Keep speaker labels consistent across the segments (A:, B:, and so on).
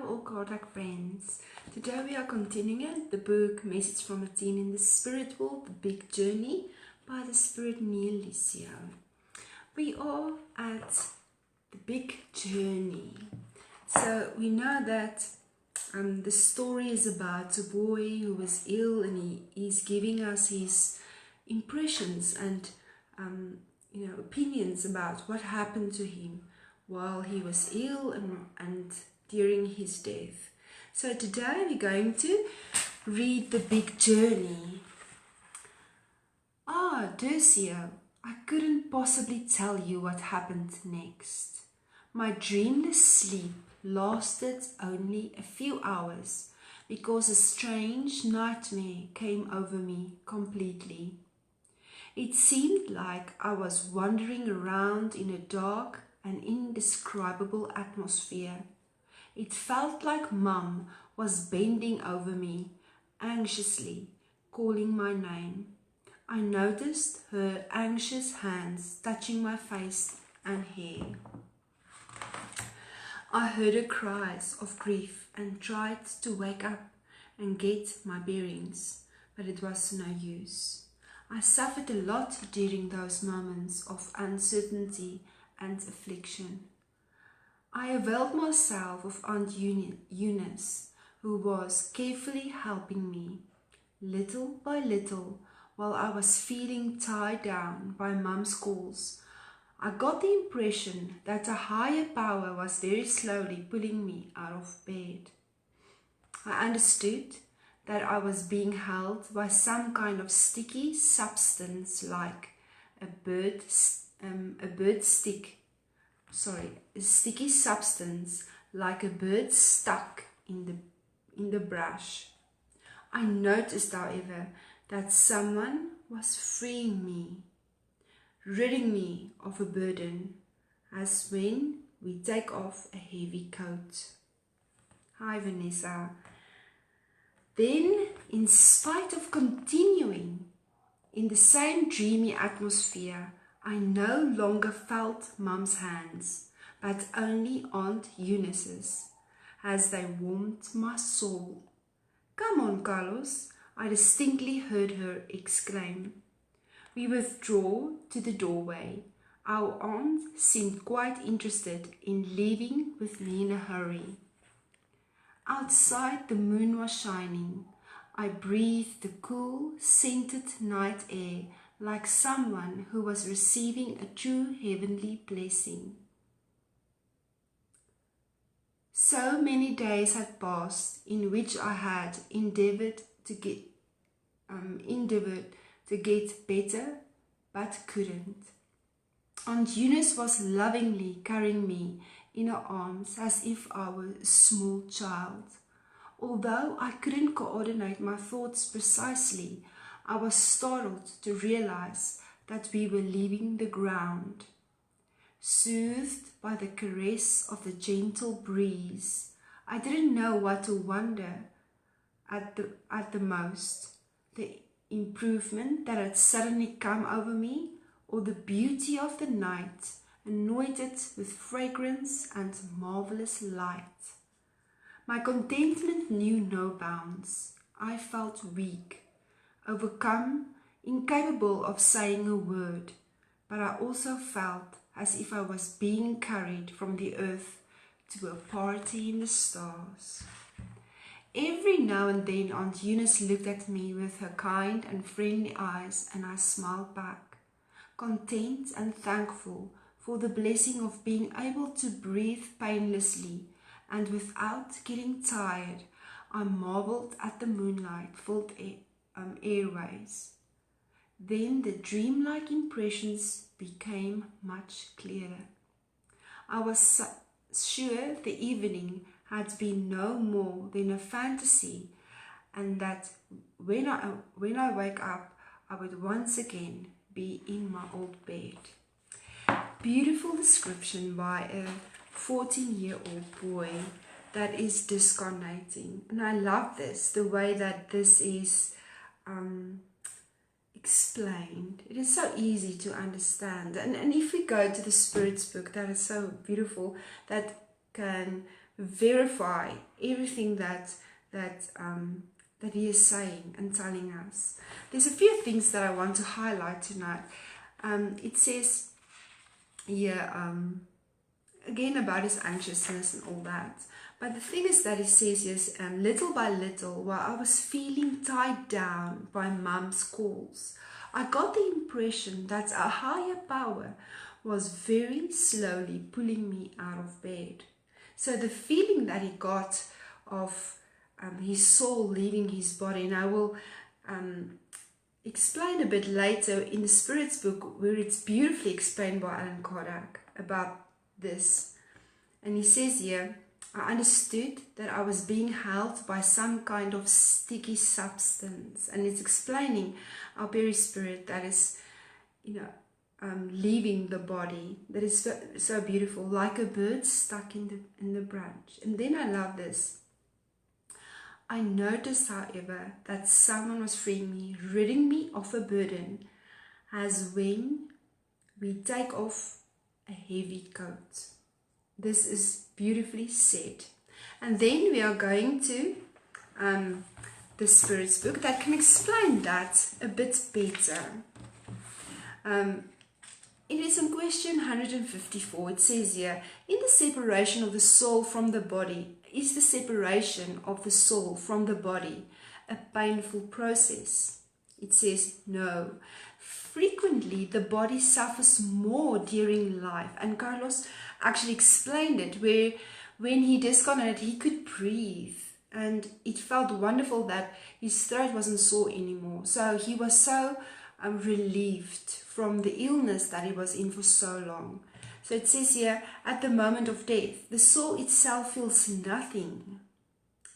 A: all contact friends. Today we are continuing the book Message from a Teen in the Spirit World, The Big Journey by the Spirit Neio, Lucio. We are at the big journey. So we know that the story is about a boy who was ill, and he's giving us his impressions and opinions about what happened to him while he was ill and during his death. So today we're going to read The Big Journey. Lucio, I couldn't possibly tell you what happened next. My dreamless sleep lasted only a few hours because a strange nightmare came over me completely. It seemed like I was wandering around in a dark and indescribable atmosphere. It felt like Mum was bending over me, anxiously calling my name. I noticed her anxious hands touching my face and hair. I heard her cries of grief and tried to wake up and get my bearings, but it was no use. I suffered a lot during those moments of uncertainty and affliction. I availed myself of Aunt Eunice, who was carefully helping me. Little by little, while I was feeling tied down by Mum's calls, I got the impression that a higher power was very slowly pulling me out of bed. I understood that I was being held by some kind of sticky substance like a sticky substance like a bird stuck in the brush. I noticed, however, that someone was freeing me, ridding me of a burden, as when we take off a heavy coat. Hi, Vanessa. Then, in spite of continuing in the same dreamy atmosphere, I no longer felt Mum's hands, but only Aunt Eunice's, as they warmed my soul. "Come on, Carlos," I distinctly heard her exclaim. We withdrew to the doorway. Our aunt seemed quite interested in leaving with me in a hurry. Outside the moon was shining. I breathed the cool, scented night air like someone who was receiving a true heavenly blessing. So many days had passed in which I had endeavored to get better, but couldn't. Aunt Eunice was lovingly carrying me in her arms as if I were a small child. Although I couldn't coordinate my thoughts precisely, I was startled to realize that we were leaving the ground. Soothed by the caress of the gentle breeze, I didn't know what to wonder at the most, the improvement that had suddenly come over me, or the beauty of the night, anointed with fragrance and marvelous light. My contentment knew no bounds. I felt weak, overcome, incapable of saying a word, but I also felt as if I was being carried from the earth to a party in the stars. Every now and then Aunt Eunice looked at me with her kind and friendly eyes, and I smiled back, content and thankful for the blessing of being able to breathe painlessly and without getting tired. I marveled at the moonlight-filled airways. Then the dreamlike impressions became much clearer. I was sure the evening had been no more than a fantasy, and that when I wake up, I would once again be in my old bed. Beautiful description by a 14-year-old boy that is discarnating. And I love this, the way that this is explained. It is so easy to understand. And if we go to the Spirit's book, that is so beautiful, that can verify everything that he is saying and telling us. There's a few things that I want to highlight tonight. It says here, again about his anxiousness and all that. But the thing is that it says, yes, little by little, while I was feeling tied down by Mum's calls, I got the impression that a higher power was very slowly pulling me out of bed. So the feeling that he got of his soul leaving his body, and I will explain a bit later in the Spirit's book, where it's beautifully explained by Alan Kardec about this. And he says here, I understood that I was being held by some kind of sticky substance, and it's explaining our perispirit that is, leaving the body. That is so beautiful, like a bird stuck in the branch. And then I love this. I noticed, however, that someone was freeing me, ridding me of a burden, as when we take off a heavy coat. This is beautifully said. And then we are going to the Spirit's book that can explain that a bit better. It is in question 154. It says here, in the separation of the soul from the body, is the separation of the soul from the body a painful process? It says no. Frequently, the body suffers more during life. And Carlos actually explained it, where when he disconnected, he could breathe. And it felt wonderful that his throat wasn't sore anymore. So he was so relieved from the illness that he was in for so long. So it says here, at the moment of death, the soul itself feels nothing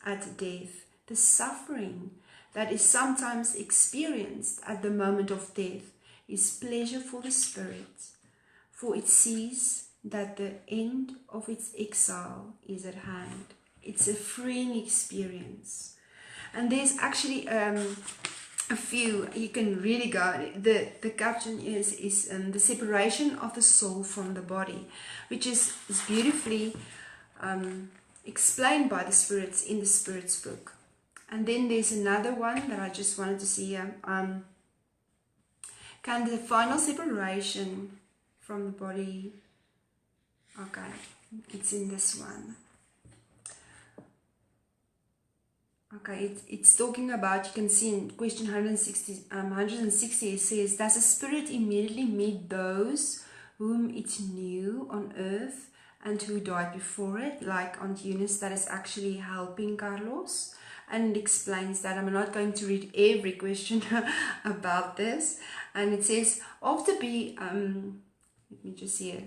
A: at death. The suffering that is sometimes experienced at the moment of death is pleasure for the spirit, for it sees that the end of its exile is at hand. It's a freeing experience. And there's actually a few, you can really go, the caption is the separation of the soul from the body, which is beautifully explained by the spirits in the Spirit's book. And then there's another one that I just wanted to see here. Can the final separation from the body, okay, it's in this one. Okay, it's talking about, you can see in question 160, it says, does a spirit immediately meet those whom it knew on earth and who died before it? Like Aunt Eunice, that is actually helping Carlos. And it explains that. I'm not going to read every question about this. And it says, after let me just see it,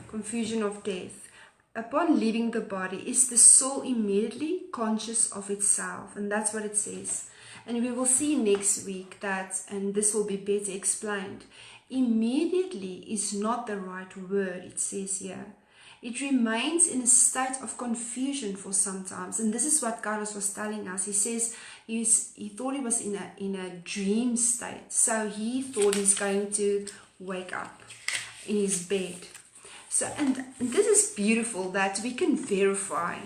A: confusion of death. Upon leaving the body, is the soul immediately conscious of itself? And that's what it says. And we will see next week that, and this will be better explained, immediately is not the right word, it says here. It remains in a state of confusion for some times. And this is what Carlos was telling us. He says he thought he was in a dream state. So he thought he's going to wake up in his bed. So, and this is beautiful that we can verify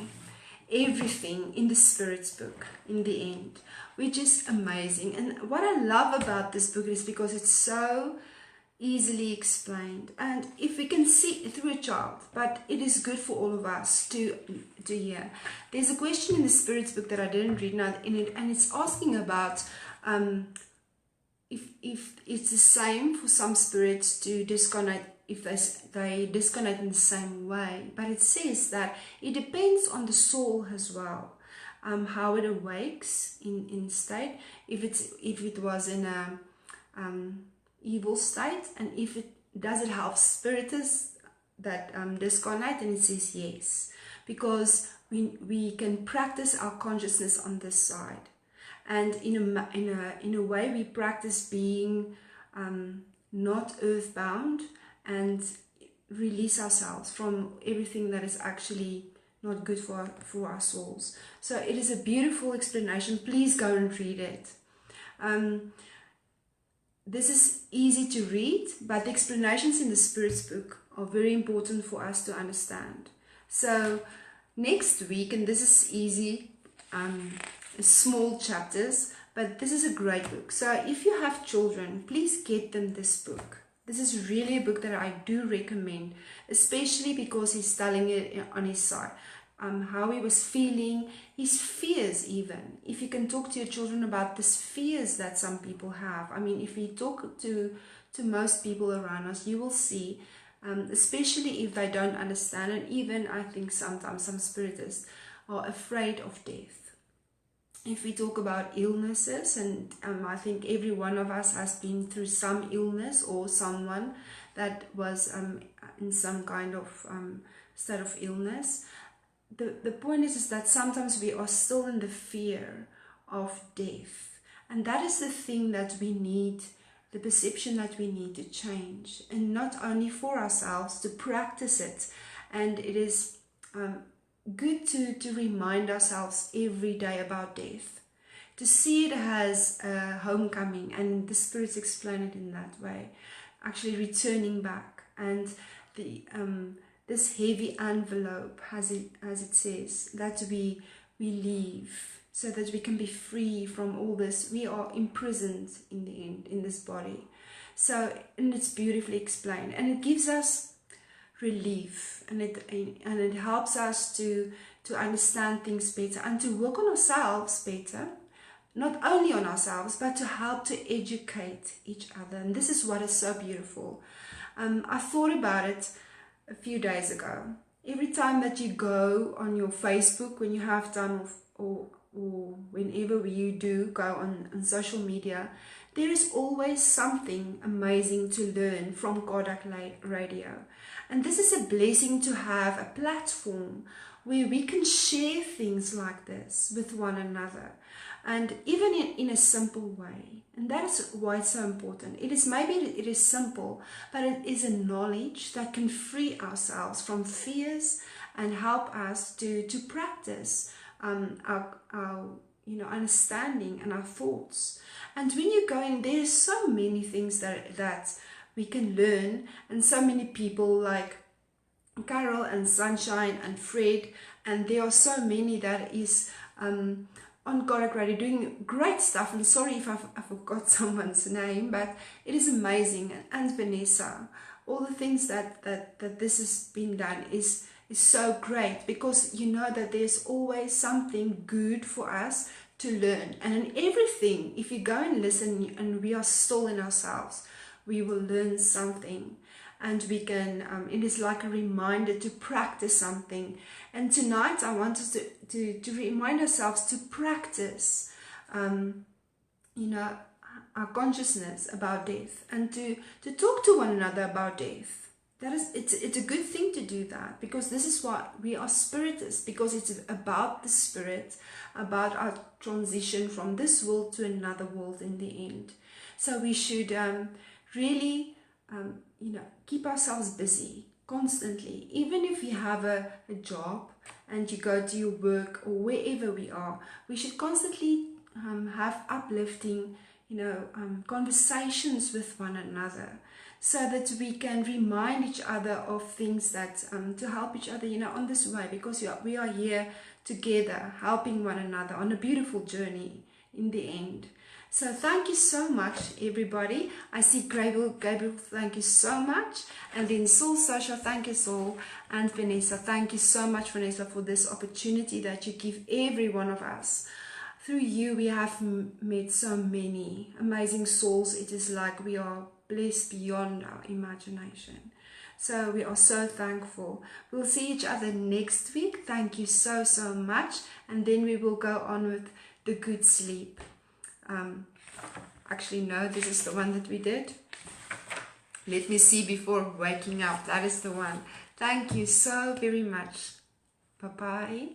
A: everything in the Spirit's book in the end, which is amazing. And what I love about this book is because it's so easily explained, and if we can see it through a child, but it is good for all of us to hear. There's a question in the Spirit's book that I didn't read now in it, and it's asking about if it's the same for some spirits to disconnect, if they disconnect in the same way. But it says that it depends on the soul as well, how it awakes in state, if it was in a evil state, and if it does it help spirits that disconnect. And it says yes, because we can practice our consciousness on this side, and in a way we practice being not earthbound and release ourselves from everything that is actually not good for our souls. So it is a beautiful explanation. Please go and read it. This is easy to read, but the explanations in the Spirit's book are very important for us to understand. So next week, and this is easy, small chapters, but this is a great book. So if you have children, please get them this book. This is really a book that I do recommend, especially because he's telling it on his side, how he was feeling, his fears even. If you can talk to your children about these fears that some people have. I mean, if we talk to most people around us, you will see, especially if they don't understand, and even I think sometimes some spiritists are afraid of death. If we talk about illnesses, and I think every one of us has been through some illness, or someone that was in some kind of state of illness. The point is that sometimes we are still in the fear of death, and that is the thing that we need, the perception that we need to change, and not only for ourselves, to practice it. And it is good to remind ourselves every day about death, to see it as a homecoming, and the spirits explain it in that way, actually returning back. And the this heavy envelope, as it says, that we leave, so that we can be free from all this. We are imprisoned in the end in this body. So, and it's beautifully explained, and it gives us relief, and it helps us to understand things better, and to work on ourselves better. Not only on ourselves, but to help to educate each other. And this is what is so beautiful. I thought about it a few days ago. Every time that you go on your Facebook, when you have time, or whenever you do go on social media, there is always something amazing to learn from Kodak Radio. And this is a blessing to have a platform where we can share things like this with one another, and even in a simple way. And that is why it's so important. It is simple, but it is a knowledge that can free ourselves from fears and help us to practice our understanding and our thoughts. And when you go in, there's so many things that we can learn, and so many people like Carol and Sunshine and Fred, and there are so many that is on Kodak Radio doing great stuff. And sorry if I forgot someone's name, but it is amazing. And Vanessa, all the things that this has been done is so great, because you know that there's always something good for us to learn. And in everything, if you go and listen and we are still in ourselves, we will learn something. And we can, it is like a reminder to practice something. And tonight I want us to remind ourselves to practice, our consciousness about death, and to talk to one another about death. That is, it's a good thing to do that, because this is what we are spiritists, because it's about the spirit, about our transition from this world to another world in the end. So we should really keep ourselves busy constantly. Even if you have a job and you go to your work or wherever we are, we should constantly have uplifting, conversations with one another, so that we can remind each other of things that to help each other, on this way, because we are here together, helping one another on a beautiful journey in the end. So thank you so much, everybody. I see Gabriel, thank you so much. And then Saul, Sasha, thank you, Saul. And Vanessa, thank you so much, Vanessa, for this opportunity that you give every one of us. Through you, we have met so many amazing souls. It is like we are blessed beyond our imagination. So we are so thankful. We'll see each other next week. Thank you so much. And then we will go on with the good sleep. Actually, no, this is the one that we did. Let me see before waking up. That is the one. Thank you so very much. Bye-bye.